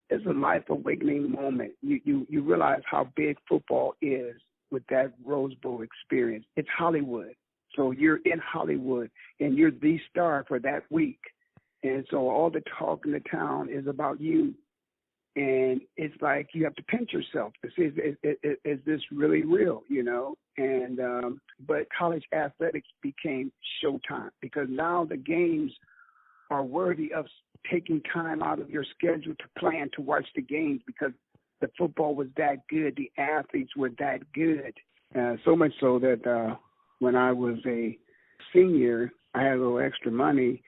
it's a life awakening moment. You realize how big football is with that Rose Bowl experience. It's Hollywood. So you're in Hollywood, and you're the star for that week. And so all the talk in the town is about you. And it's like you have to pinch yourself to see, is this really real, you know? And but college athletics became showtime because now the games are worthy of taking time out of your schedule to plan to watch the games because the football was that good. The athletes were that good. So much so that when I was a senior, I had a little extra money,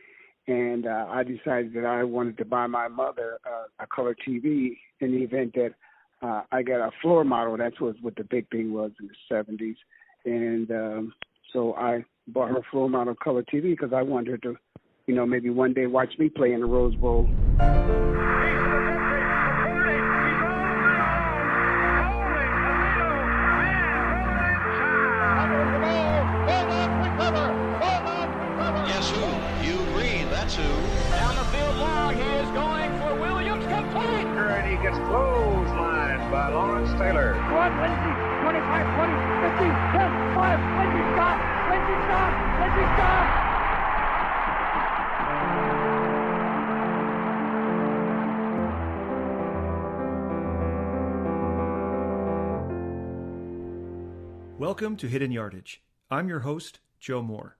and I decided that I wanted to buy my mother a color TV in the event that I got a floor model. That's what the big thing was in the 70s. And so I bought her floor model color TV because I wanted her to, you know, maybe one day watch me play in the Rose Bowl. Guess who? You read, that's who. Down the field long, he is going for Williams, complete! And he gets clotheslined by Lawrence Taylor. 1, Lindsey, 25, 20, 15, 10, 5, Lindsey stop! Lindsey stop! Lindsey stop! Welcome to Hidden Yardage. I'm your host, Joe Moore.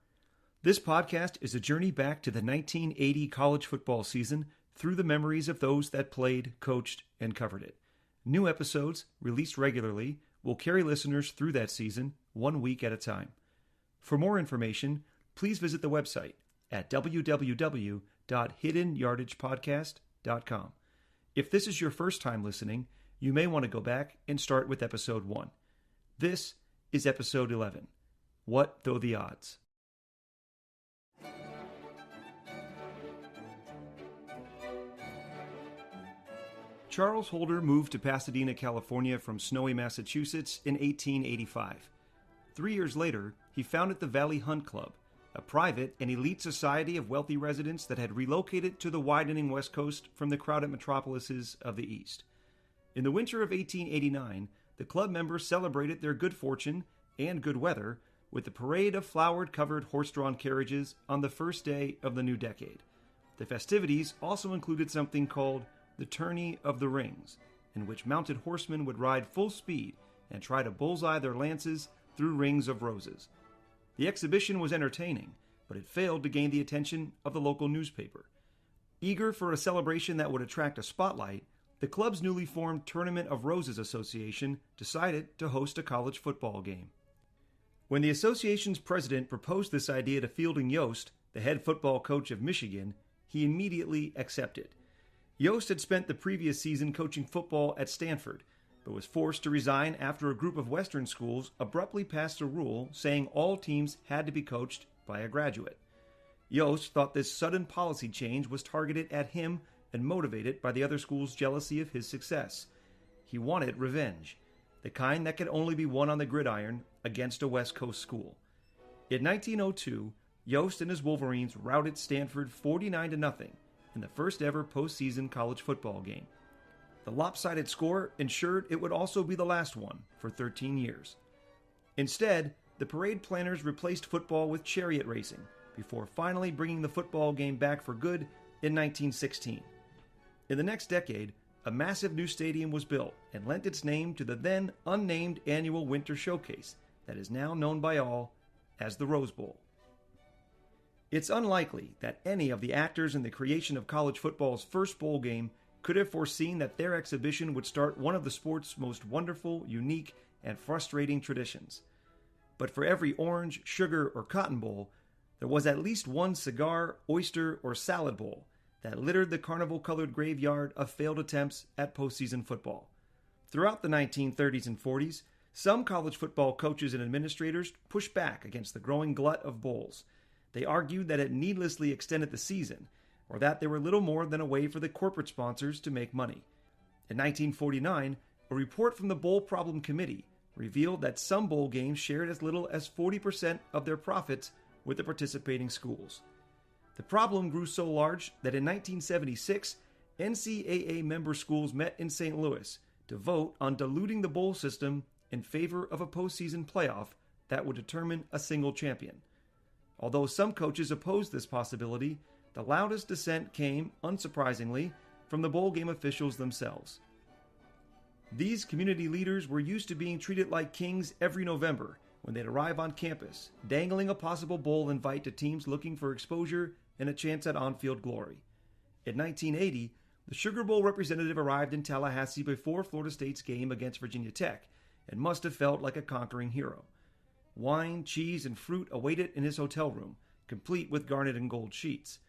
This podcast is a journey back to the 1980 college football season through the memories of those that played, coached, and covered it. New episodes, released regularly, will carry listeners through that season 1 week at a time. For more information, please visit the website at www.hiddenyardagepodcast.com. If this is your first time listening, you may want to go back and start with episode 1. This is episode 11, What Though the Odds? Charles Holder moved to Pasadena, California from snowy Massachusetts in 1885. 3 years later, he founded the Valley Hunt Club, a private and elite society of wealthy residents that had relocated to the widening West Coast from the crowded metropolises of the East. In the winter of 1889, the club members celebrated their good fortune and good weather with a parade of flowered-covered horse-drawn carriages on the first day of the new decade. The festivities also included something called the Tourney of the Rings, in which mounted horsemen would ride full speed and try to bullseye their lances through rings of roses. The exhibition was entertaining, but it failed to gain the attention of the local newspaper. Eager for a celebration that would attract a spotlight, the club's newly formed Tournament of Roses Association decided to host a college football game. When the association's president proposed this idea to Fielding Yost, the head football coach of Michigan, he immediately accepted. Yost had spent the previous season coaching football at Stanford, but was forced to resign after a group of Western schools abruptly passed a rule saying all teams had to be coached by a graduate. Yost thought this sudden policy change was targeted at him and motivated by the other schools' jealousy of his success. He wanted revenge, the kind that could only be won on the gridiron against a West Coast school. In 1902, Yost and his Wolverines routed Stanford 49-0 in the first ever postseason college football game. The lopsided score ensured it would also be the last one for 13 years. Instead, the parade planners replaced football with chariot racing before finally bringing the football game back for good in 1916. In the next decade, a massive new stadium was built and lent its name to the then unnamed annual winter showcase that is now known by all as the Rose Bowl. It's unlikely that any of the actors in the creation of college football's first bowl game could have foreseen that their exhibition would start one of the sport's most wonderful, unique, and frustrating traditions. But for every orange, sugar, or cotton bowl, there was at least one cigar, oyster, or salad bowl that littered the carnival-colored graveyard of failed attempts at postseason football. Throughout the 1930s and 40s, some college football coaches and administrators pushed back against the growing glut of bowls. They argued that it needlessly extended the season, or that they were little more than a way for the corporate sponsors to make money. In 1949, a report from the Bowl Problem Committee revealed that some bowl games shared as little as 40% of their profits with the participating schools. The problem grew so large that in 1976, NCAA member schools met in St. Louis to vote on diluting the bowl system in favor of a postseason playoff that would determine a single champion. Although some coaches opposed this possibility, the loudest dissent came, unsurprisingly, from the bowl game officials themselves. These community leaders were used to being treated like kings every November when they'd arrive on campus, dangling a possible bowl invite to teams looking for exposure and a chance at on-field glory. In 1980, the Sugar Bowl representative arrived in Tallahassee before Florida State's game against Virginia Tech and must have felt like a conquering hero. Wine, cheese, and fruit awaited in his hotel room, complete with garnet and gold sheets.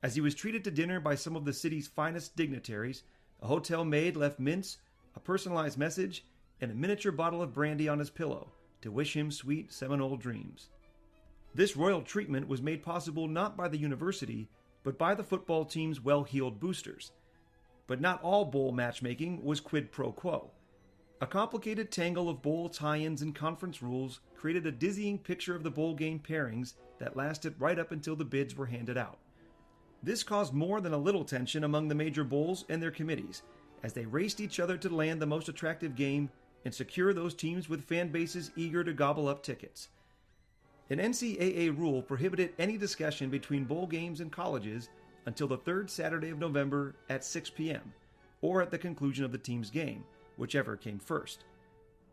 As he was treated to dinner by some of the city's finest dignitaries, a hotel maid left mints, a personalized message, and a miniature bottle of brandy on his pillow to wish him sweet Seminole dreams. This royal treatment was made possible not by the university, but by the football team's well-heeled boosters. But not all bowl matchmaking was quid pro quo. A complicated tangle of bowl tie-ins and conference rules created a dizzying picture of the bowl game pairings that lasted right up until the bids were handed out. This caused more than a little tension among the major bowls and their committees, as they raced each other to land the most attractive game and secure those teams with fan bases eager to gobble up tickets. An NCAA rule prohibited any discussion between bowl games and colleges until the third Saturday of November at 6 p.m., or at the conclusion of the team's game, whichever came first.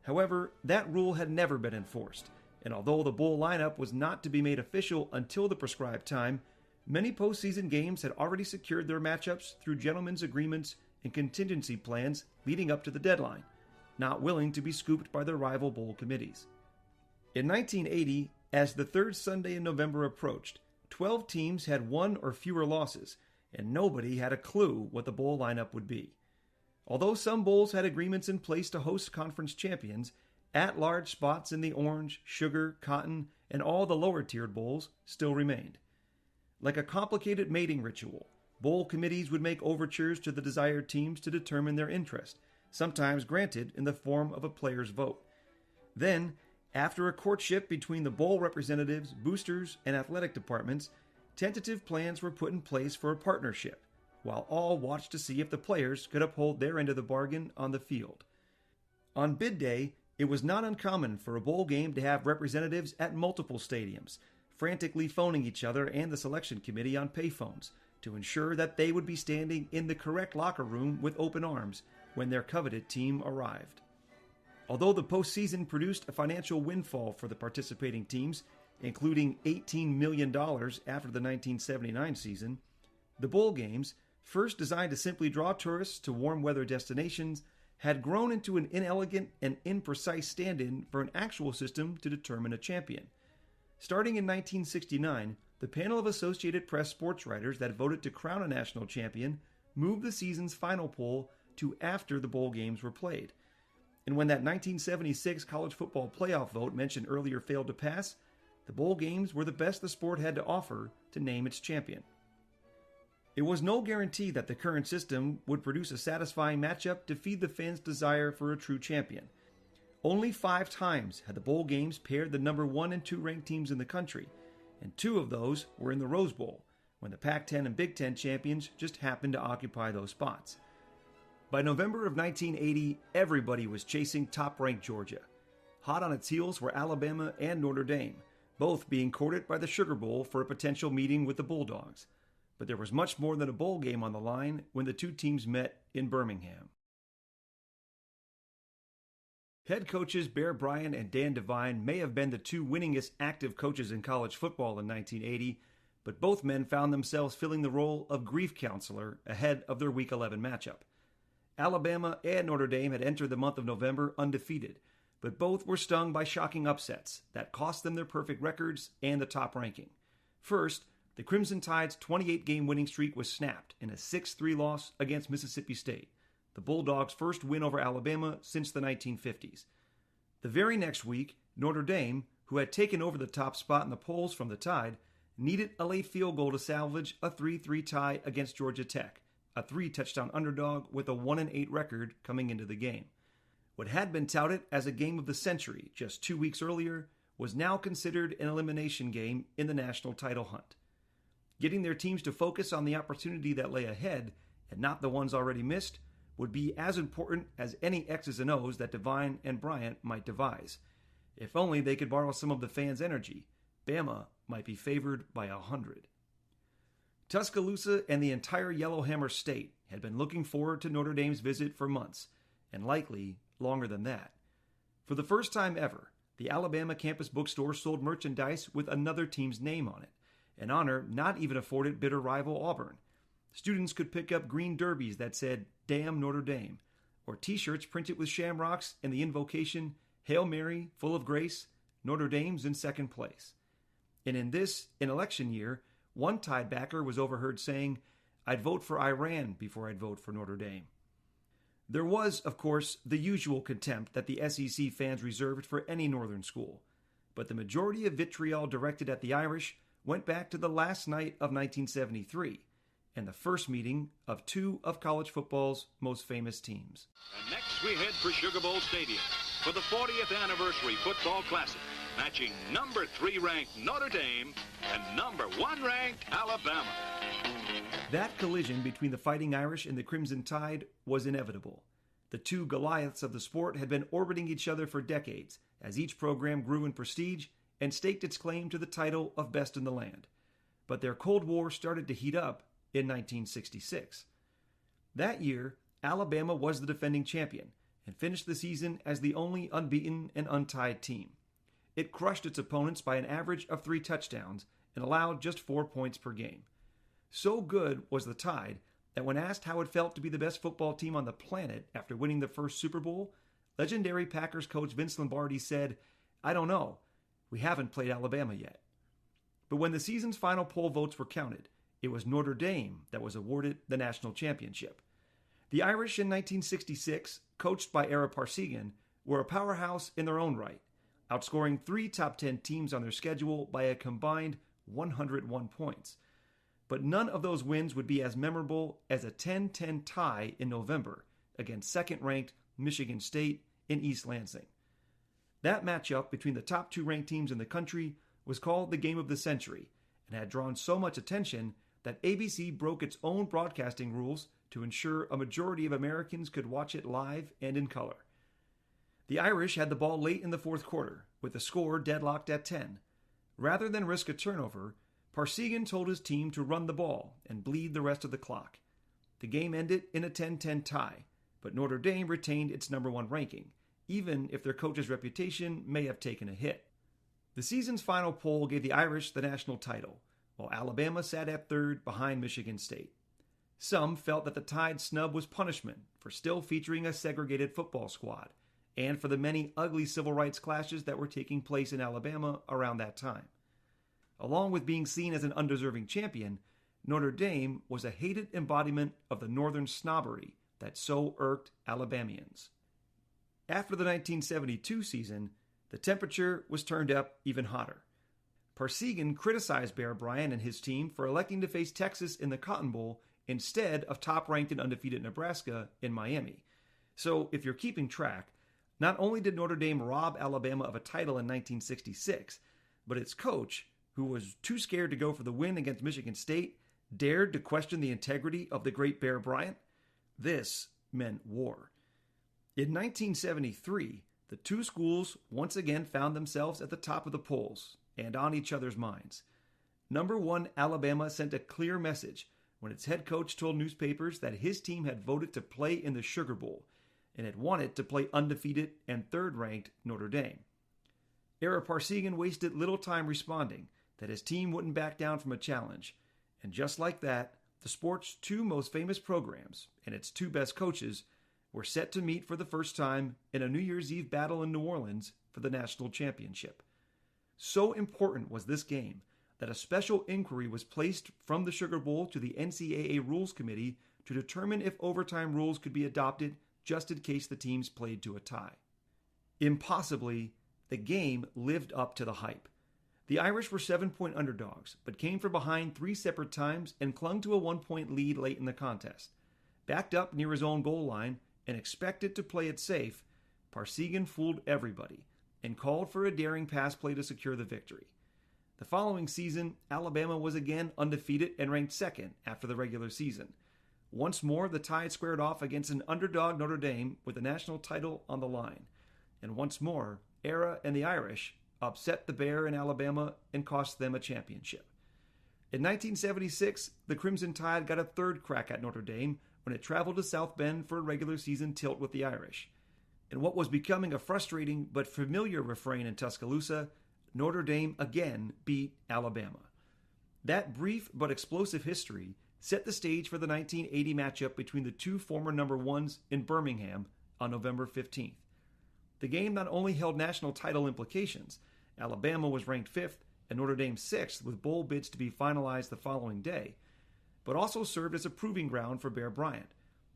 However, that rule had never been enforced, and although the bowl lineup was not to be made official until the prescribed time, many postseason games had already secured their matchups through gentlemen's agreements and contingency plans leading up to the deadline, not willing to be scooped by their rival bowl committees. In 1980, as the third Sunday in November approached, 12 teams had one or fewer losses, and nobody had a clue what the bowl lineup would be. Although some bowls had agreements in place to host conference champions, at-large spots in the orange, sugar, cotton, and all the lower-tiered bowls still remained. Like a complicated mating ritual, bowl committees would make overtures to the desired teams to determine their interest, sometimes granted in the form of a player's vote. Then, after a courtship between the bowl representatives, boosters, and athletic departments, tentative plans were put in place for a partnership, while all watched to see if the players could uphold their end of the bargain on the field. On bid day, it was not uncommon for a bowl game to have representatives at multiple stadiums, frantically phoning each other and the selection committee on payphones to ensure that they would be standing in the correct locker room with open arms when their coveted team arrived. Although the postseason produced a financial windfall for the participating teams, including $18 million after the 1979 season, the bowl games, first designed to simply draw tourists to warm weather destinations, had grown into an inelegant and imprecise stand-in for an actual system to determine a champion. Starting in 1969, the panel of Associated Press sports writers that voted to crown a national champion moved the season's final poll to after the bowl games were played. And when that 1976 college football playoff vote mentioned earlier failed to pass, the bowl games were the best the sport had to offer to name its champion. It was no guarantee that the current system would produce a satisfying matchup to feed the fans' desire for a true champion. Only 5 times had the bowl games paired the number 1 and 2 ranked teams in the country, and 2 of those were in the Rose Bowl, when the Pac-10 and Big Ten champions just happened to occupy those spots. By November of 1980, everybody was chasing top-ranked Georgia. Hot on its heels were Alabama and Notre Dame, both being courted by the Sugar Bowl for a potential meeting with the Bulldogs. But there was much more than a bowl game on the line when the two teams met in Birmingham. Head coaches Bear Bryant and Dan Devine may have been the 2 winningest active coaches in college football in 1980, but both men found themselves filling the role of grief counselor ahead of their Week 11 matchup. Alabama and Notre Dame had entered the month of November undefeated, but both were stung by shocking upsets that cost them their perfect records and the top ranking. First, the Crimson Tide's 28-game winning streak was snapped in a 6-3 loss against Mississippi State, the Bulldogs' first win over Alabama since the 1950s. The very next week, Notre Dame, who had taken over the top spot in the polls from the Tide, needed a late field goal to salvage a 3-3 tie against Georgia Tech, a 3-touchdown underdog with a 1-8 record coming into the game. What had been touted as a game of the century just 2 weeks earlier was now considered an elimination game in the national title hunt. Getting their teams to focus on the opportunity that lay ahead and not the ones already missed, would be as important as any X's and O's that Devine and Bryant might devise. If only they could borrow some of the fans' energy, Bama might be favored by 100. Tuscaloosa and the entire Yellowhammer State had been looking forward to Notre Dame's visit for months, and likely longer than that. For the first time ever, the Alabama campus bookstore sold merchandise with another team's name on it, an honor not even afforded bitter rival Auburn. Students could pick up green derbies that said, "Damn Notre Dame," or t-shirts printed with shamrocks and the invocation, "Hail Mary, full of grace, Notre Dame's in second place." And in election year, one Tide backer was overheard saying, "I'd vote for Iran before I'd vote for Notre Dame." There was, of course, the usual contempt that the SEC fans reserved for any Northern school, but the majority of vitriol directed at the Irish went back to the last night of 1973 and the first meeting of two of college football's most famous teams. And next we head for Sugar Bowl Stadium for the 40th anniversary football classic, matching number 3 ranked Notre Dame and number 1 ranked Alabama. That collision between the Fighting Irish and the Crimson Tide was inevitable. The two Goliaths of the sport had been orbiting each other for decades as each program grew in prestige and staked its claim to the title of best in the land. But their Cold War started to heat up in 1966. That year, Alabama was the defending champion and finished the season as the only unbeaten and untied team. It crushed its opponents by an average of 3 touchdowns and allowed just 4 points per game. So good was the Tide that when asked how it felt to be the best football team on the planet after winning the first Super Bowl, legendary Packers coach Vince Lombardi said, "I don't know. We haven't played Alabama yet." But when the season's final poll votes were counted, it was Notre Dame that was awarded the national championship. The Irish in 1966, coached by Ara Parsegan, were a powerhouse in their own right, outscoring 3 top 10 teams on their schedule by a combined 101 points. But none of those wins would be as memorable as a 10-10 tie in November against second-ranked Michigan State in East Lansing. That matchup between the top 2 ranked teams in the country was called the Game of the Century and had drawn so much attention that ABC broke its own broadcasting rules to ensure a majority of Americans could watch it live and in color. The Irish had the ball late in the fourth quarter, with the score deadlocked at 10. Rather than risk a turnover, Parsegan told his team to run the ball and bleed the rest of the clock. The game ended in a 10-10 tie, but Notre Dame retained its number 1 ranking, even if their coach's reputation may have taken a hit. The season's final poll gave the Irish the national title, while Alabama sat at third behind Michigan State. Some felt that the Tide snub was punishment for still featuring a segregated football squad, and for the many ugly civil rights clashes that were taking place in Alabama around that time. Along with being seen as an undeserving champion, Notre Dame was a hated embodiment of the northern snobbery that so irked Alabamians. After the 1972 season, the temperature was turned up even hotter. Parsegan criticized Bear Bryant and his team for electing to face Texas in the Cotton Bowl instead of top-ranked and undefeated Nebraska in Miami. So, if you're keeping track, not only did Notre Dame rob Alabama of a title in 1966, but its coach, who was too scared to go for the win against Michigan State, dared to question the integrity of the great Bear Bryant. This meant war. In 1973, the two schools once again found themselves at the top of the polls and on each other's minds. Number 1 Alabama sent a clear message when its head coach told newspapers that his team had voted to play in the Sugar Bowl and had wanted to play undefeated and third-ranked Notre Dame. Ara Parsegan wasted little time responding that his team wouldn't back down from a challenge, and just like that, the sport's 2 most famous programs and its 2 best coaches were set to meet for the first time in a New Year's Eve battle in New Orleans for the national championship. So important was this game that a special inquiry was placed from the Sugar Bowl to the NCAA Rules Committee to determine if overtime rules could be adopted just in case the teams played to a tie. Impossibly, the game lived up to the hype. The Irish were 7-point underdogs, but came from behind 3 separate times and clung to a 1-point lead late in the contest. Backed up near his own goal line and expected to play it safe, Parsegan fooled everybody and called for a daring pass play to secure the victory. The following season, Alabama was again undefeated and ranked second after the regular season. Once more, the Tide squared off against an underdog Notre Dame with the national title on the line. And once more, Era and the Irish upset the Bear in Alabama and cost them a championship. In 1976, the Crimson Tide got a third crack at Notre Dame when it traveled to South Bend for a regular season tilt with the Irish. In what was becoming a frustrating but familiar refrain in Tuscaloosa, Notre Dame again beat Alabama. That brief but explosive history set the stage for the 1980 matchup between the two former number ones in Birmingham on November 15th. The game not only held national title implications, Alabama was ranked 5th and Notre Dame 6th with bowl bids to be finalized the following day, but also served as a proving ground for Bear Bryant,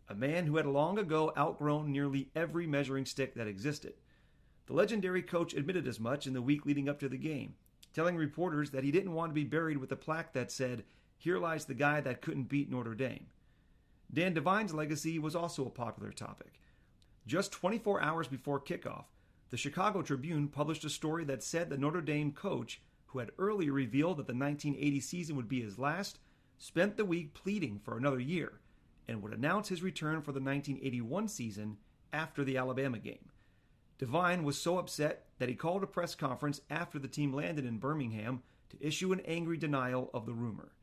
a man who had long ago outgrown nearly every measuring stick that existed. The legendary coach admitted as much in the week leading up to the game, telling reporters that he didn't want to be buried with a plaque that said, "Here lies the guy that couldn't beat Notre Dame." Dan Devine's legacy was also a popular topic. Just 24 hours before kickoff, the Chicago Tribune published a story that said the Notre Dame coach, who had earlier revealed that the 1980 season would be his last, spent the week pleading for another year and would announce his return for the 1981 season after the Alabama game. Devine was so upset that he called a press conference after the team landed in Birmingham to issue an angry denial of the rumor.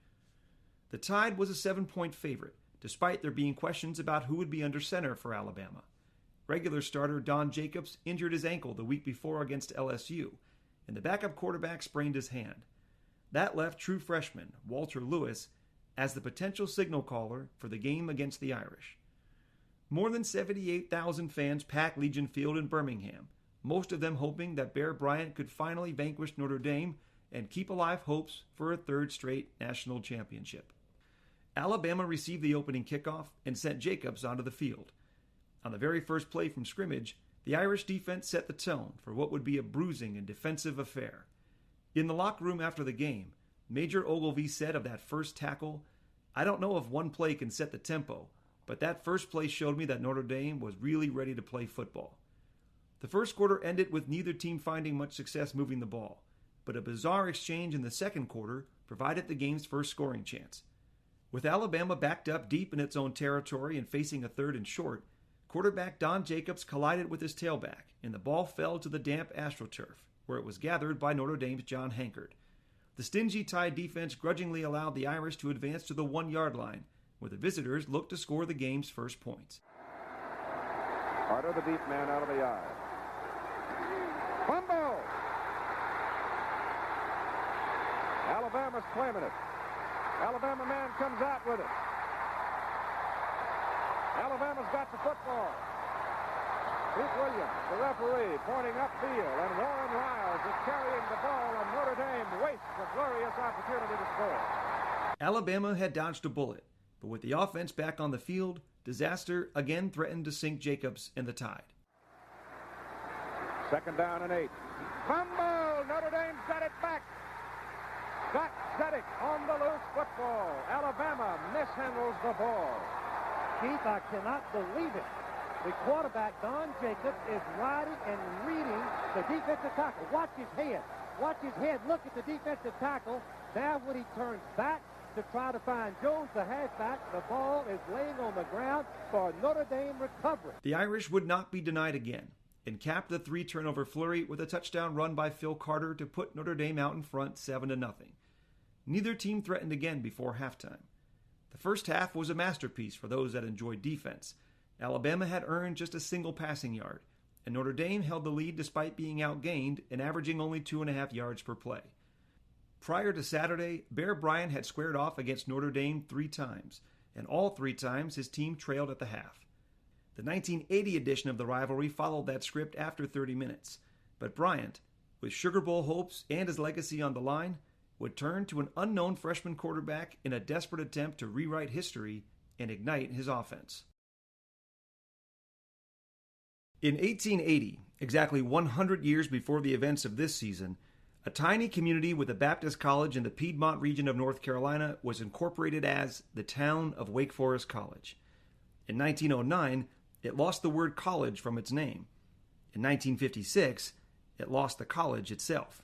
The Tide was a 7-point favorite, despite there being questions about who would be under center for Alabama. Regular starter Don Jacobs injured his ankle the week before against LSU, and the backup quarterback sprained his hand. That left true freshman Walter Lewis as the potential signal caller for the game against the Irish. More than 78,000 fans packed Legion Field in Birmingham, most of them hoping that Bear Bryant could finally vanquish Notre Dame and keep alive hopes for a third straight national championship. Alabama received the opening kickoff and sent Jacobs onto the field. On the very first play from scrimmage, the Irish defense set the tone for what would be a bruising and defensive affair. In the locker room after the game, Major Ogilvie said of that first tackle, "I don't know if one play can set the tempo, but that first play showed me that Notre Dame was really ready to play football." The first quarter ended with neither team finding much success moving the ball, but a bizarre exchange in the second quarter provided the game's first scoring chance. With Alabama backed up deep in its own territory and facing a third and short, quarterback Don Jacobs collided with his tailback, and the ball fell to the damp AstroTurf, where it was gathered by Notre Dame's John Hankard. The stingy Tide defense grudgingly allowed the Irish to advance to the 1-yard line, where the visitors looked to score the game's first points. Carter, the deep man, out of the eye. Fumble! Alabama's claiming it. Alabama man comes out with it. Alabama's got the football. Pete Williams, the referee, pointing upfield, and Warren Riles is carrying the ball, and Notre Dame wastes a glorious opportunity to score. Alabama had dodged a bullet, but with the offense back on the field, disaster again threatened to sink Jacobs and the Tide. 2nd down and 8. Fumble! Notre Dame's got it back. Got Zedek on the loose football. Alabama mishandles the ball. Keith, I cannot believe it. The quarterback, Don Jacobs, is riding and reading the defensive tackle. Watch his head. Watch his head. Look at the defensive tackle. Now when he turns back to try to find Jones, the halfback, the ball is laying on the ground for Notre Dame recovery. The Irish would not be denied again and capped the 3-turnover flurry with a touchdown run by Phil Carter to put Notre Dame out in front 7-0. Neither team threatened again before halftime. The first half was a masterpiece for those that enjoyed defense. Alabama had earned just a single passing yard, and Notre Dame held the lead despite being outgained and averaging only 2.5 yards per play. Prior to Saturday, Bear Bryant had squared off against Notre Dame 3 times, and all 3 times his team trailed at the half. The 1980 edition of the rivalry followed that script after 30 minutes, but Bryant, with Sugar Bowl hopes and his legacy on the line, would turn to an unknown freshman quarterback in a desperate attempt to rewrite history and ignite his offense. In 1880, exactly 100 years before the events of this season, a tiny community with a Baptist college in the Piedmont region of North Carolina was incorporated as the town of Wake Forest College. In 1909, it lost the word college from its name. In 1956, it lost the college itself.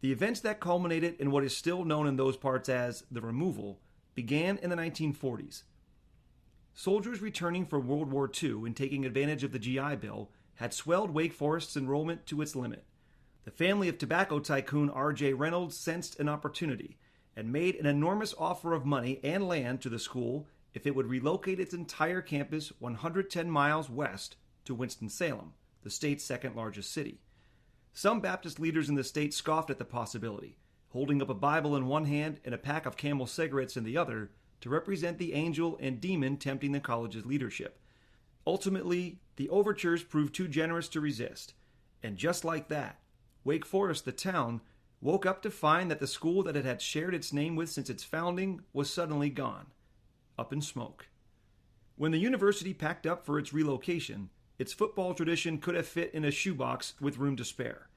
The events that culminated in what is still known in those parts as the removal began in the 1940s. Soldiers returning from World War II and taking advantage of the GI Bill had swelled Wake Forest's enrollment to its limit. The family of tobacco tycoon R.J. Reynolds sensed an opportunity and made an enormous offer of money and land to the school if it would relocate its entire campus 110 miles west to Winston-Salem, the state's second largest city. Some Baptist leaders in the state scoffed at the possibility, holding up a Bible in one hand and a pack of Camel cigarettes in the other to represent the angel and demon tempting the college's leadership. Ultimately, the overtures proved too generous to resist, and just like that, Wake Forest, the town, woke up to find that the school that it had shared its name with since its founding was suddenly gone, up in smoke. When the university packed up for its relocation, its football tradition could have fit in a shoebox with room to spare.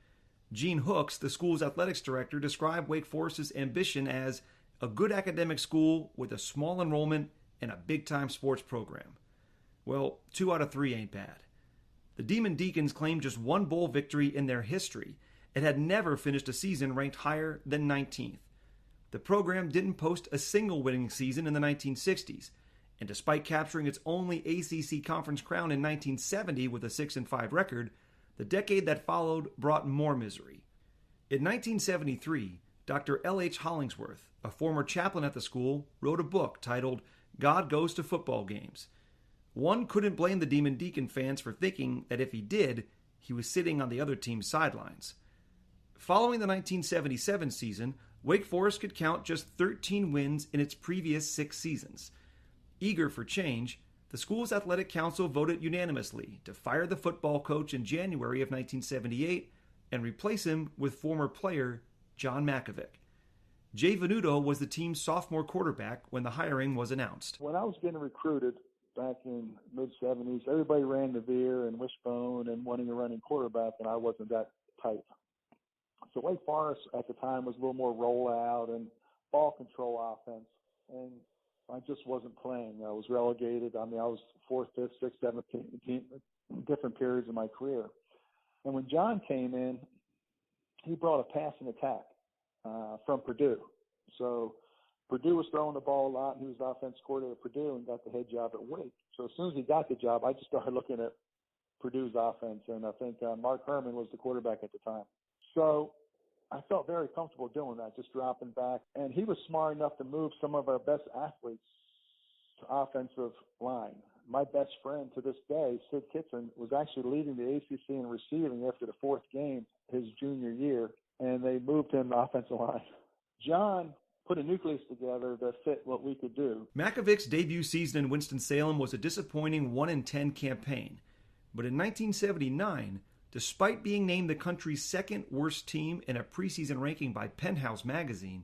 Gene Hooks, the school's athletics director, described Wake Forest's ambition as a good academic school with a small enrollment and a big-time sports program. Well, 2 out of 3 ain't bad. The Demon Deacons claimed just one bowl victory in their history and had never finished a season ranked higher than 19th. The program didn't post a single winning season in the 1960s, and despite capturing its only ACC conference crown in 1970 with a 6-5 record, the decade that followed brought more misery. In 1973, Dr. L.H. Hollingsworth, a former chaplain at the school, wrote a book titled God Goes to Football Games. One couldn't blame the Demon Deacon fans for thinking that if he did, he was sitting on the other team's sidelines. Following the 1977 season, Wake Forest could count just 13 wins in its previous 6 seasons. Eager for change, the school's athletic council voted unanimously to fire the football coach in January of 1978 and replace him with former player John Mackovic. Jay Venuto was the team's sophomore quarterback when the hiring was announced. When I was getting recruited back in mid-70s, everybody ran the veer and wishbone and wanting a running quarterback, and I wasn't that type. So Wake Forest at the time was a little more rollout and ball control offense, and I just wasn't playing. I was relegated. I was 4th, 5th, 6th, 7th team, different periods of my career. And when John came in, he brought a passing attack from Purdue. So Purdue was throwing the ball a lot, and he was the offensive coordinator at Purdue and got the head job at Wake. So as soon as he got the job, I just started looking at Purdue's offense, and I think Mark Herman was the quarterback at the time. So I felt very comfortable doing that, just dropping back. And he was smart enough to move some of our best athletes to offensive line. My best friend to this day, Sid Kitson, was actually leading the ACC in receiving after the 4th game his junior year, and they moved him to offensive line. John put a nucleus together that fit what we could do. Mackovic's debut season in Winston-Salem was a disappointing 1-10 campaign. But in 1979, despite being named the country's 2nd worst team in a preseason ranking by Penthouse magazine,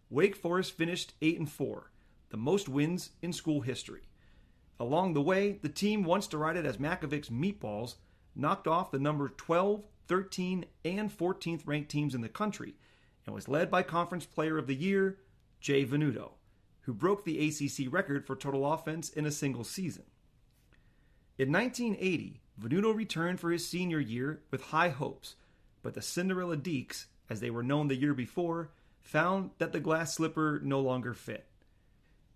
Wake Forest finished 8-4, the most wins in school history. Along the way, the team, once derided as Mackovic's meatballs, knocked off the number 12, 13, and 14th ranked teams in the country and was led by Conference Player of the Year, Jay Venuto, who broke the ACC record for total offense in a single season. In 1980, Venuto returned for his senior year with high hopes, but the Cinderella Deeks, as they were known the year before, found that the glass slipper no longer fit.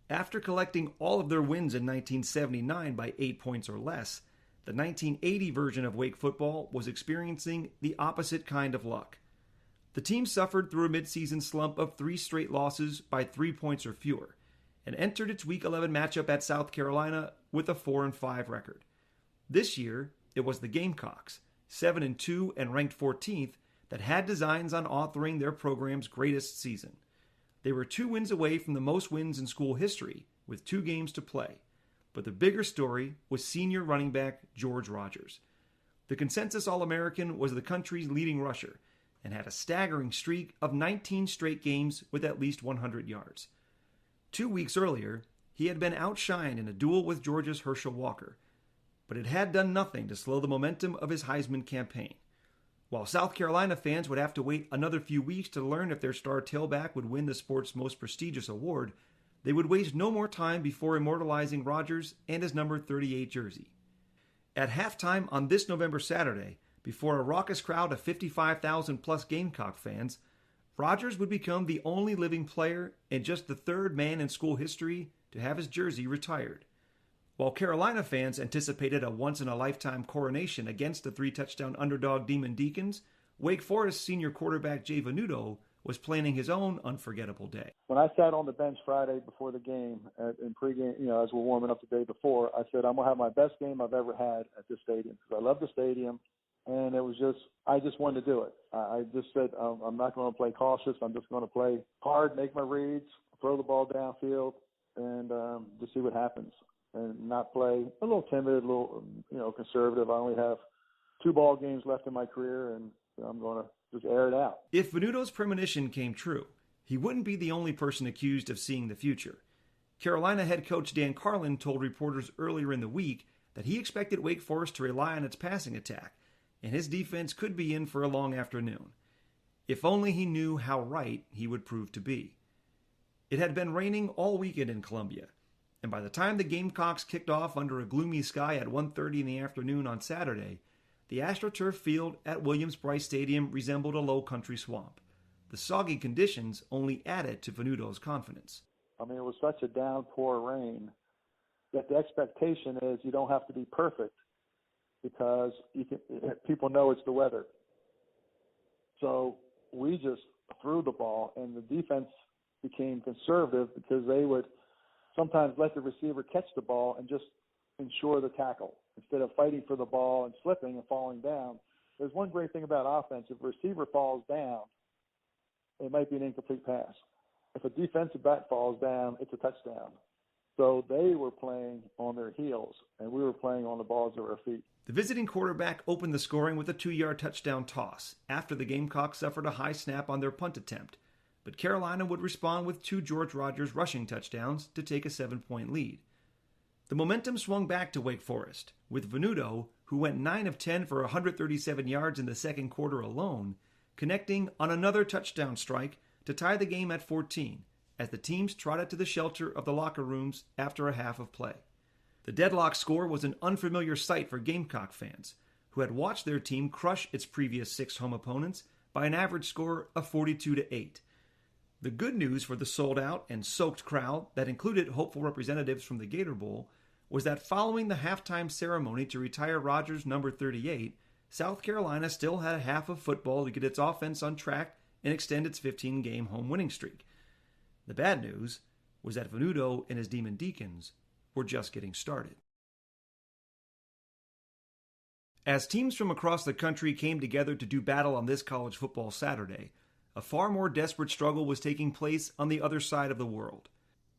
After collecting all of their wins in 1979 by 8 points or less, the 1980 version of Wake football was experiencing the opposite kind of luck. The team suffered through a midseason slump of 3 straight losses by 3 points or fewer, and entered its Week 11 matchup at South Carolina with a 4-5 record. This year, it was the Gamecocks, 7-2 and ranked 14th, that had designs on authoring their program's greatest season. They were 2 wins away from the most wins in school history, with 2 games to play. But the bigger story was senior running back George Rogers. The consensus All-American was the country's leading rusher, and had a staggering streak of 19 straight games with at least 100 yards. 2 weeks earlier, he had been outshined in a duel with Georgia's Herschel Walker, but it had done nothing to slow the momentum of his Heisman campaign. While South Carolina fans would have to wait another few weeks to learn if their star tailback would win the sport's most prestigious award, they would waste no more time before immortalizing Rogers and his number 38 jersey. At halftime on this November Saturday, before a raucous crowd of 55,000-plus Gamecock fans, Rogers would become the only living player and just the 3rd man in school history to have his jersey retired. While Carolina fans anticipated a once-in-a-lifetime coronation against the 3-touchdown underdog Demon Deacons, Wake Forest senior quarterback Jay Venuto was planning his own unforgettable day. When I sat on the bench Friday before the game, in pregame, as we're warming up the day before, I said, I'm going to have my best game I've ever had at this stadium because I love the stadium, and I just wanted to do it. I just said, I'm not going to play cautious. I'm just going to play hard, make my reads, throw the ball downfield, and just see what happens, and not play a little timid, a little, conservative. I only have 2 ball games left in my career, and I'm going to just air it out. If Venuto's premonition came true, he wouldn't be the only person accused of seeing the future. Carolina head coach Dan Carlin told reporters earlier in the week that he expected Wake Forest to rely on its passing attack, and his defense could be in for a long afternoon. If only he knew how right he would prove to be. It had been raining all weekend in Columbia, and by the time the Gamecocks kicked off under a gloomy sky at 1:30 in the afternoon on Saturday, the AstroTurf field at Williams-Brice Stadium resembled a low-country swamp. The soggy conditions only added to Venuto's confidence. I mean, it was such a downpour rain that the expectation is you don't have to be perfect because people know it's the weather. So we just threw the ball, and the defense became conservative because they would sometimes let the receiver catch the ball and just ensure the tackle instead of fighting for the ball and slipping and falling down. There's one great thing about offense. If a receiver falls down, it might be an incomplete pass. If a defensive back falls down, it's a touchdown. So they were playing on their heels, and we were playing on the balls of our feet. The visiting quarterback opened the scoring with a 2-yard touchdown toss after the Gamecocks suffered a high snap on their punt attempt. But Carolina would respond with 2 George Rogers rushing touchdowns to take a 7-point lead. The momentum swung back to Wake Forest, with Venuto, who went 9 of 10 for 137 yards in the second quarter alone, connecting on another touchdown strike to tie the game at 14, as the teams trotted to the shelter of the locker rooms after a half of play. The deadlock score was an unfamiliar sight for Gamecock fans, who had watched their team crush its previous 6 home opponents by an average score of 42-8. The good news for the sold-out and soaked crowd that included hopeful representatives from the Gator Bowl was that following the halftime ceremony to retire Rogers' number 38, South Carolina still had a half of football to get its offense on track and extend its 15-game home winning streak. The bad news was that Venuto and his Demon Deacons were just getting started. As teams from across the country came together to do battle on this college football Saturday, a far more desperate struggle was taking place on the other side of the world.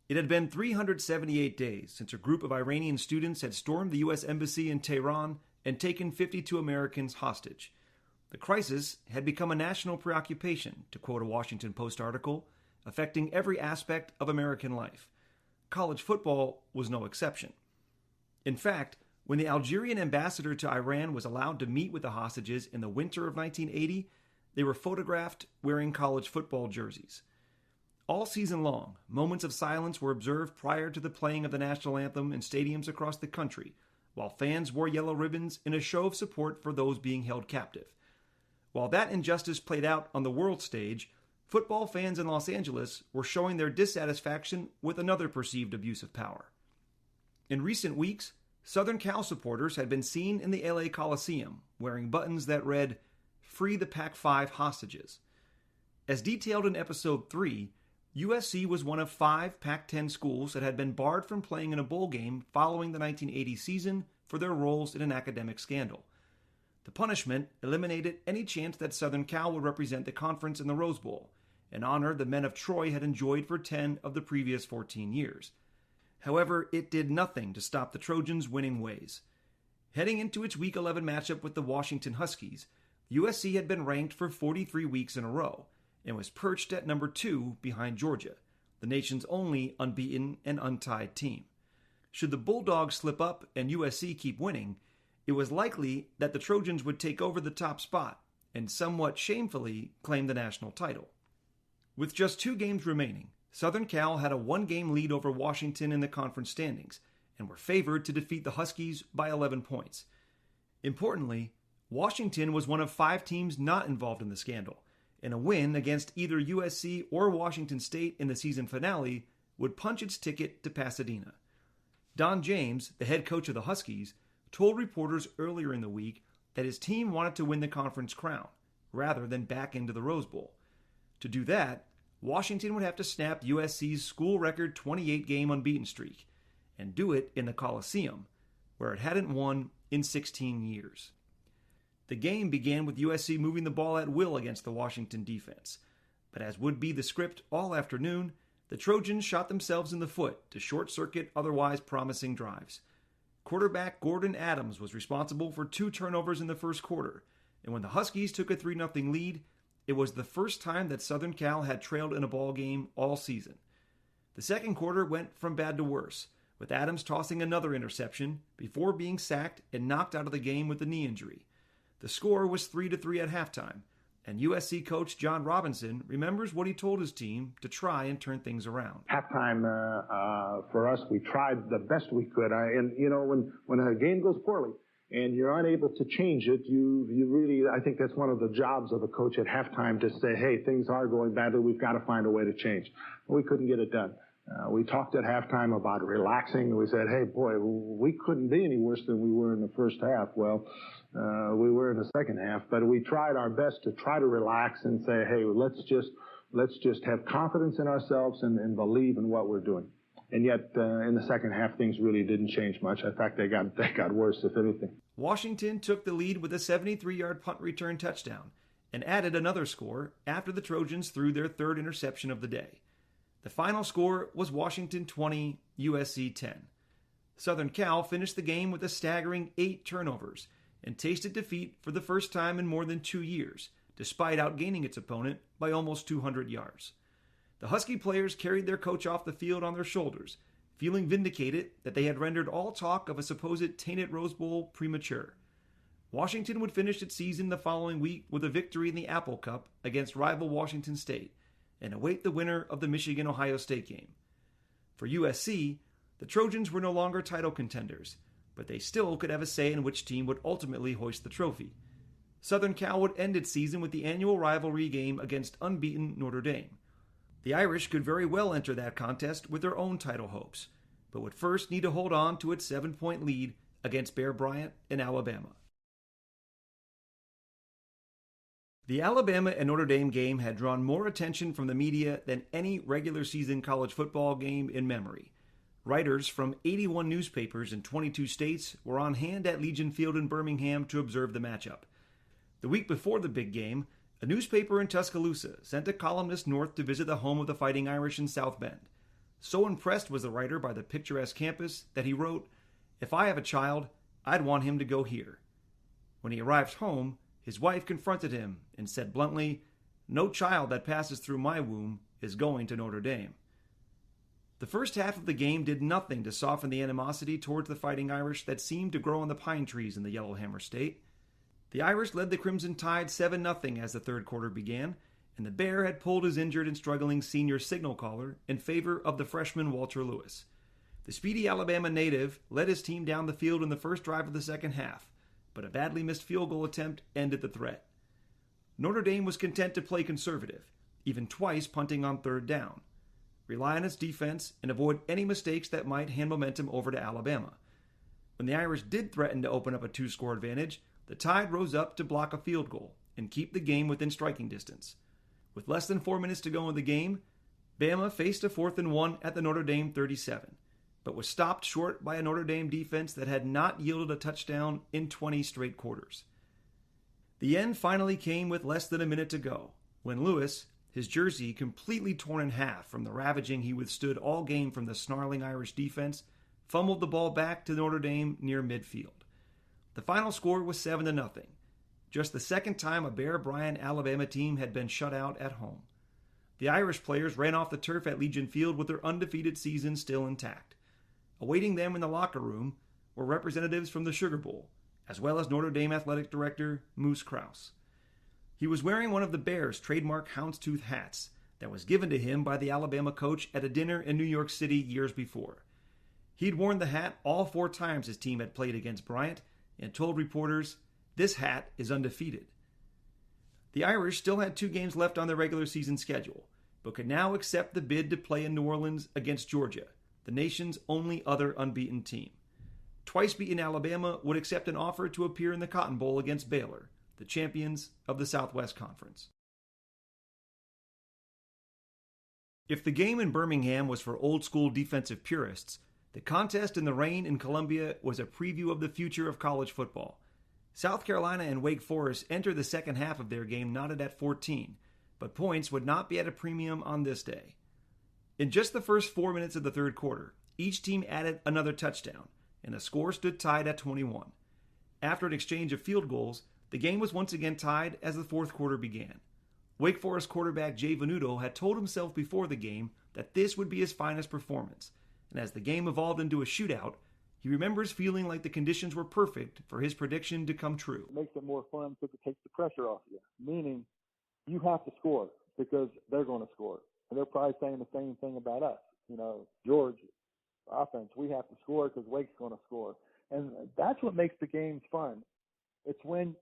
It had been 378 days since a group of Iranian students had stormed the U.S. Embassy in Tehran and taken 52 Americans hostage. The crisis had become a national preoccupation, to quote a Washington Post article, affecting every aspect of American life. College football was no exception. In fact, when the Algerian ambassador to Iran was allowed to meet with the hostages in the winter of 1980, they were photographed wearing college football jerseys. All season long, moments of silence were observed prior to the playing of the national anthem in stadiums across the country, while fans wore yellow ribbons in a show of support for those being held captive. While that injustice played out on the world stage, football fans in Los Angeles were showing their dissatisfaction with another perceived abuse of power. In recent weeks, Southern Cal supporters had been seen in the LA Coliseum wearing buttons that read, "Free the Pac-5 hostages." As detailed in Episode 3, USC was one of 5 Pac-10 schools that had been barred from playing in a bowl game following the 1980 season for their roles in an academic scandal. The punishment eliminated any chance that Southern Cal would represent the conference in the Rose Bowl, an honor the men of Troy had enjoyed for 10 of the previous 14 years. However, it did nothing to stop the Trojans' winning ways. Heading into its Week 11 matchup with the Washington Huskies, USC had been ranked for 43 weeks in a row, and was perched at number 2 behind Georgia, the nation's only unbeaten and untied team. Should the Bulldogs slip up and USC keep winning, it was likely that the Trojans would take over the top spot and somewhat shamefully claim the national title. With just 2 games remaining, Southern Cal had a 1-game lead over Washington in the conference standings and were favored to defeat the Huskies by 11 points. Importantly, Washington was one of 5 teams not involved in the scandal, and a win against either USC or Washington State in the season finale would punch its ticket to Pasadena. Don James, the head coach of the Huskies, told reporters earlier in the week that his team wanted to win the conference crown, rather than back into the Rose Bowl. To do that, Washington would have to snap USC's school record 28-game unbeaten streak, and do it in the Coliseum, where it hadn't won in 16 years. The game began with USC moving the ball at will against the Washington defense, but as would be the script all afternoon, the Trojans shot themselves in the foot to short-circuit otherwise promising drives. Quarterback Gordon Adams was responsible for 2 turnovers in the first quarter, and when the Huskies took a 3-0 lead, it was the first time that Southern Cal had trailed in a ball game all season. The second quarter went from bad to worse, with Adams tossing another interception before being sacked and knocked out of the game with a knee injury. The score was 3-3 at halftime, and USC coach John Robinson remembers what he told his team to try and turn things around. Halftime for us, we tried the best we could. When a game goes poorly and you're unable to change it, you really, I think that's one of the jobs of a coach at halftime, to say, hey, things are going badly, we've got to find a way to change. We couldn't get it done. We talked at halftime about relaxing. We said, hey, boy, we couldn't be any worse than we were in the first half. Well, we were in the second half, but we tried our best to try to relax and say, hey, let's just have confidence in ourselves and believe in what we're doing. And yet, in the second half, things really didn't change much. In fact, they got worse, if anything. Washington took the lead with a 73-yard punt return touchdown and added another score after the Trojans threw their 3rd interception of the day. The final score was Washington 20, USC 10. Southern Cal finished the game with a staggering 8 turnovers and tasted defeat for the first time in more than 2 years, despite outgaining its opponent by almost 200 yards. The Husky players carried their coach off the field on their shoulders, feeling vindicated that they had rendered all talk of a supposed tainted Rose Bowl premature. Washington would finish its season the following week with a victory in the Apple Cup against rival Washington State, and await the winner of the Michigan-Ohio State game. For USC, the Trojans were no longer title contenders, but they still could have a say in which team would ultimately hoist the trophy. Southern Cal would end its season with the annual rivalry game against unbeaten Notre Dame. The Irish could very well enter that contest with their own title hopes, but would first need to hold on to its 7-point lead against Bear Bryant and Alabama. The Alabama and Notre Dame game had drawn more attention from the media than any regular season college football game in memory. Writers from 81 newspapers in 22 states were on hand at Legion Field in Birmingham to observe the matchup. The week before the big game, a newspaper in Tuscaloosa sent a columnist north to visit the home of the Fighting Irish in South Bend. So impressed was the writer by the picturesque campus that he wrote, "If I have a child, I'd want him to go here." When he arrived home, his wife confronted him and said bluntly, "No child that passes through my womb is going to Notre Dame." The first half of the game did nothing to soften the animosity towards the Fighting Irish that seemed to grow on the pine trees in the Yellowhammer State. The Irish led the Crimson Tide 7-0 as the third quarter began, and the Bear had pulled his injured and struggling senior signal caller in favor of the freshman Walter Lewis. The speedy Alabama native led his team down the field in the first drive of the second half, but a badly missed field goal attempt ended the threat. Notre Dame was content to play conservative, even twice punting on 3rd down, rely on its defense, and avoid any mistakes that might hand momentum over to Alabama. When the Irish did threaten to open up a 2-score advantage, the Tide rose up to block a field goal and keep the game within striking distance. With less than 4 minutes to go in the game, Bama faced a 4th and 1 at the Notre Dame 37, but was stopped short by a Notre Dame defense that had not yielded a touchdown in 20 straight quarters. The end finally came with less than a minute to go, when Lewis, his jersey completely torn in half from the ravaging he withstood all game from the snarling Irish defense, fumbled the ball back to Notre Dame near midfield. The final score was 7-0, just the second time a Bear Bryant Alabama team had been shut out at home. The Irish players ran off the turf at Legion Field with their undefeated season still intact. Awaiting them in the locker room were representatives from the Sugar Bowl, as well as Notre Dame athletic director Moose Krause. He was wearing one of the Bears' trademark houndstooth hats that was given to him by the Alabama coach at a dinner in New York City years before. He'd worn the hat all 4 times his team had played against Bryant and told reporters, "This hat is undefeated." The Irish still had 2 games left on their regular season schedule, but could now accept the bid to play in New Orleans against Georgia, the nation's only other unbeaten team. Twice beaten Alabama would accept an offer to appear in the Cotton Bowl against Baylor, the champions of the Southwest Conference. If the game in Birmingham was for old-school defensive purists, the contest in the rain in Columbia was a preview of the future of college football. South Carolina and Wake Forest entered the second half of their game knotted at 14, but points would not be at a premium on this day. In just the first 4 minutes of the third quarter, each team added another touchdown, and the score stood tied at 21. After an exchange of field goals, the game was once again tied as the fourth quarter began. Wake Forest quarterback Jay Venuto had told himself before the game that this would be his finest performance, and as the game evolved into a shootout, he remembers feeling like the conditions were perfect for his prediction to come true. It makes it more fun because it takes the pressure off you, meaning you have to score because they're going to score. And they're probably saying the same thing about us. George, offense, we have to score because Wake's going to score. And that's what makes the games fun. It's when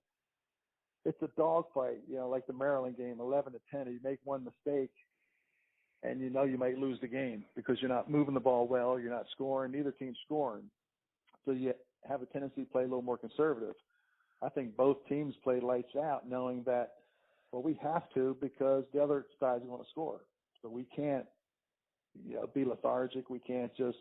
it's a dogfight, like the Maryland game, 11-10. You make one mistake, and you might lose the game because you're not moving the ball well, you're not scoring, neither team's scoring. So you have a tendency to play a little more conservative. I think both teams played lights out, knowing that, we have to because the other side's going to score. So we can't, be lethargic. We can't just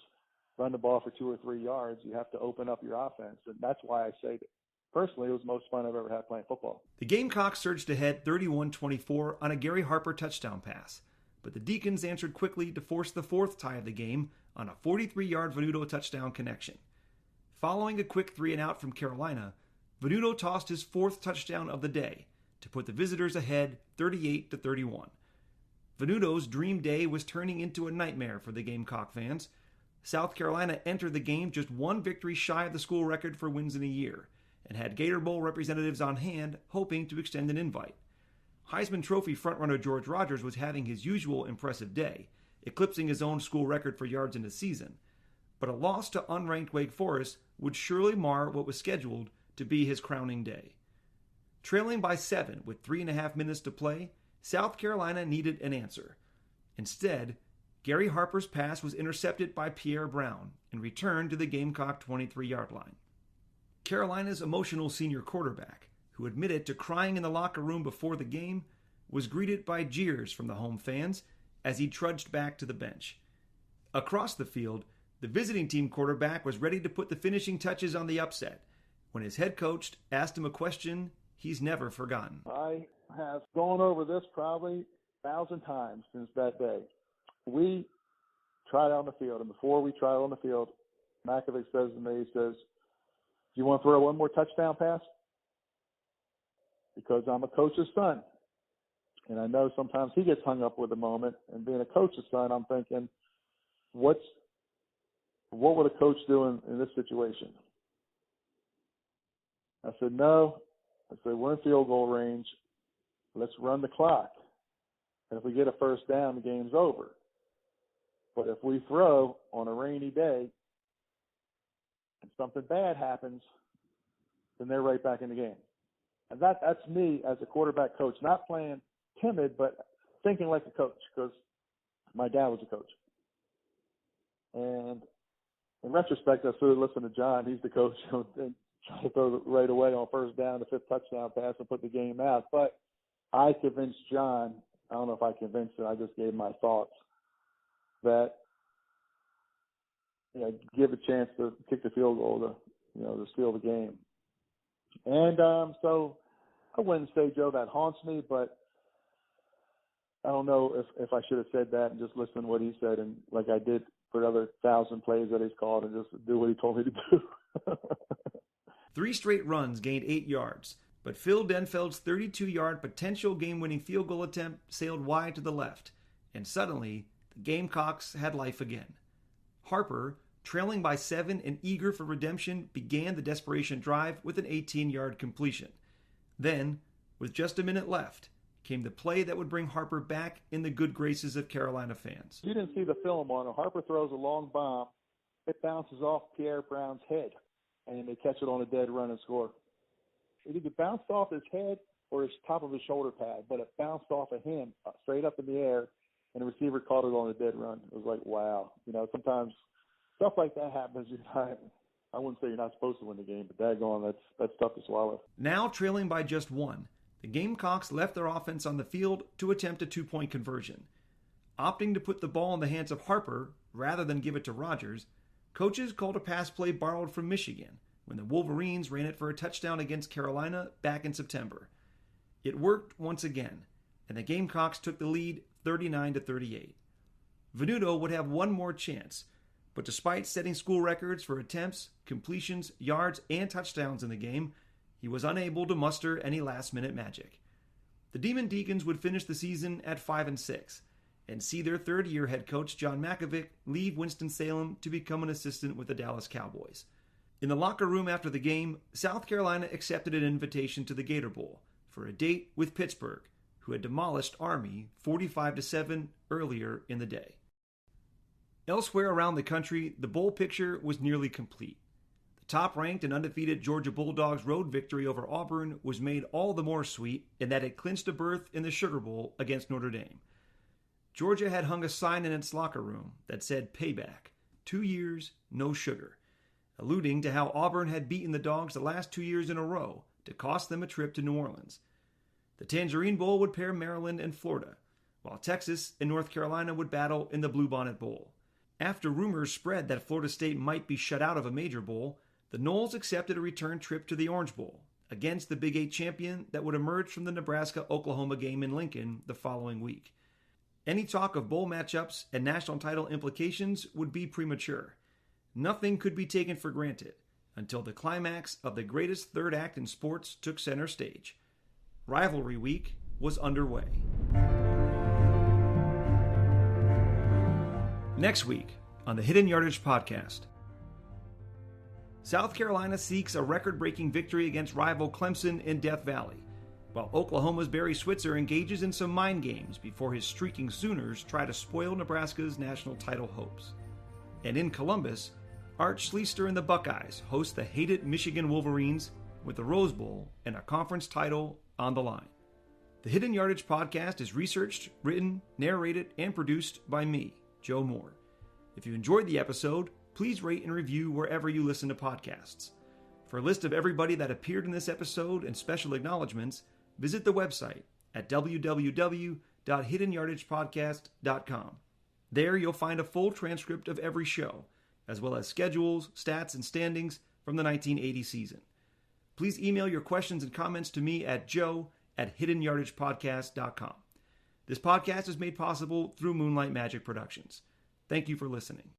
run the ball for 2 or 3 yards. You have to open up your offense, and that's why I say that personally it was the most fun I've ever had playing football. The Gamecocks surged ahead 31-24 on a Gary Harper touchdown pass, but the Deacons answered quickly to force the fourth tie of the game on a 43-yard Venuto touchdown connection. Following a quick 3-and-out from Carolina, Venuto tossed his fourth touchdown of the day to put the visitors ahead 38-31. Venuto's dream day was turning into a nightmare for the Gamecock fans. South Carolina entered the game just one victory shy of the school record for wins in a year, and had Gator Bowl representatives on hand hoping to extend an invite. Heisman Trophy frontrunner George Rogers was having his usual impressive day, eclipsing his own school record for yards in the season. But a loss to unranked Wake Forest would surely mar what was scheduled to be his crowning day. Trailing by 7 with 3.5 minutes to play, South Carolina needed an answer. Instead, Gary Harper's pass was intercepted by Pierre Brown and returned to the Gamecock 23-yard line. Carolina's emotional senior quarterback, who admitted to crying in the locker room before the game, was greeted by jeers from the home fans as he trudged back to the bench. Across the field, the visiting team quarterback was ready to put the finishing touches on the upset when his head coach asked him a question he's never forgotten. I have gone over this probably 1,000 times since that day. We tried on the field, and before we tried on the field, Makovic says to me, he says, "Do you want to throw one more touchdown pass?" Because I'm a coach's son. And I know sometimes he gets hung up with a moment. And being a coach's son, I'm thinking, what would a coach do in this situation? I said, no. I said, we're in field goal range. Let's run the clock. And if we get a first down, the game's over. But if we throw on a rainy day and something bad happens, then they're right back in the game. And that's me as a quarterback coach, not playing timid, but thinking like a coach, because my dad was a coach. And in retrospect, I should have listened to John. He's the coach, and try to throw it right away on first down, the fifth touchdown pass, and put the game out. But I convinced John, I don't know if I convinced him, I just gave my thoughts, that give a chance to kick the field goal to steal the game. And so I wouldn't say, Joe, that haunts me, but I don't know if I should have said that and just listened to what he said, and like I did for the other 1,000 plays that he's called, and just do what he told me to do. 3 straight runs gained 8 yards, but Phil Denfeld's 32-yard potential game-winning field goal attempt sailed wide to the left, and suddenly the Gamecocks had life again. Harper, trailing by 7 and eager for redemption, began the desperation drive with an 18-yard completion. Then, with just a minute left, came the play that would bring Harper back in the good graces of Carolina fans. You didn't see the film on it. Harper throws a long bomb. It bounces off Pierre Brown's head, and they catch it on a dead run and score. It either bounced off his head or his top of his shoulder pad, but it bounced off of him straight up in the air, and the receiver caught it on a dead run. It was like, wow. Sometimes stuff like that happens. I wouldn't say you're not supposed to win the game, but daggone, that's tough to swallow. Now trailing by just one, the Gamecocks left their offense on the field to attempt a 2-point conversion. Opting to put the ball in the hands of Harper rather than give it to Rogers, coaches called a pass play borrowed from Michigan when the Wolverines ran it for a touchdown against Carolina back in September. It worked once again, and the Gamecocks took the lead 39-38. Venuto would have one more chance, but despite setting school records for attempts, completions, yards, and touchdowns in the game, he was unable to muster any last-minute magic. The Demon Deacons would finish the season at 5-6 and see their third-year head coach John Mackovic leave Winston-Salem to become an assistant with the Dallas Cowboys. In the locker room after the game, South Carolina accepted an invitation to the Gator Bowl for a date with Pittsburgh, who had demolished Army 45-7 earlier in the day. Elsewhere around the country, the bowl picture was nearly complete. The top-ranked and undefeated Georgia Bulldogs' road victory over Auburn was made all the more sweet in that it clinched a berth in the Sugar Bowl against Notre Dame. Georgia had hung a sign in its locker room that said payback, 2 years, no sugar, alluding to how Auburn had beaten the Dogs the last 2 years in a row to cost them a trip to New Orleans. The Tangerine Bowl would pair Maryland and Florida, while Texas and North Carolina would battle in the Bluebonnet Bowl. After rumors spread that Florida State might be shut out of a major bowl, the Noles accepted a return trip to the Orange Bowl against the Big 8 champion that would emerge from the Nebraska-Oklahoma game in Lincoln the following week. Any talk of bowl matchups and national title implications would be premature. Nothing could be taken for granted until the climax of the greatest third act in sports took center stage. Rivalry Week was underway. Next week on the Hidden Yardage podcast, South Carolina seeks a record-breaking victory against rival Clemson in Death Valley, while Oklahoma's Barry Switzer engages in some mind games before his streaking Sooners try to spoil Nebraska's national title hopes. And in Columbus, Art Schlichter and the Buckeyes host the hated Michigan Wolverines with the Rose Bowl and a conference title on the line. The Hidden Yardage podcast is researched, written, narrated, and produced by me, Joe Moore. If you enjoyed the episode, please rate and review wherever you listen to podcasts. For a list of everybody that appeared in this episode and special acknowledgments, visit the website at www.hiddenyardagepodcast.com. There you'll find a full transcript of every show, as well as schedules, stats, and standings from the 1980 season. Please email your questions and comments to me at joe@hiddenyardagepodcast.com. This podcast is made possible through Moonlight Magic Productions. Thank you for listening.